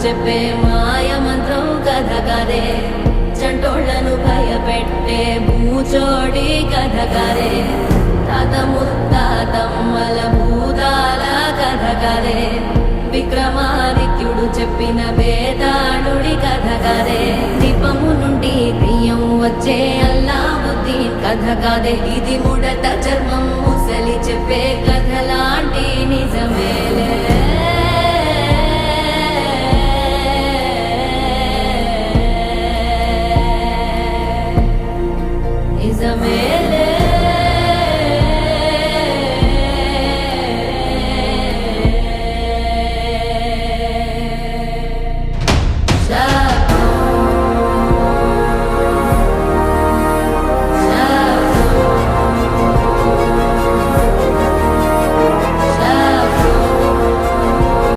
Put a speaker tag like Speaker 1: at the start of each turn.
Speaker 1: చెప్పే మాయ మంత్రం కథ కదే, చంటోళ్లను భయపెట్టే భూచోడి కథ కదే, తాత ముత్తాతమ్మల భూతాల కథ కదే, విక్రమాదిత్యుడు చెప్పిన వేదాళుడి కథ కదే, దీపము నుండి బియ్యం వచ్చే అల్లావుద్దీన్ కథ కదే, ఇది ముడత చర్మం ముసలి చెప్పే కథ లాంటి నిజమే.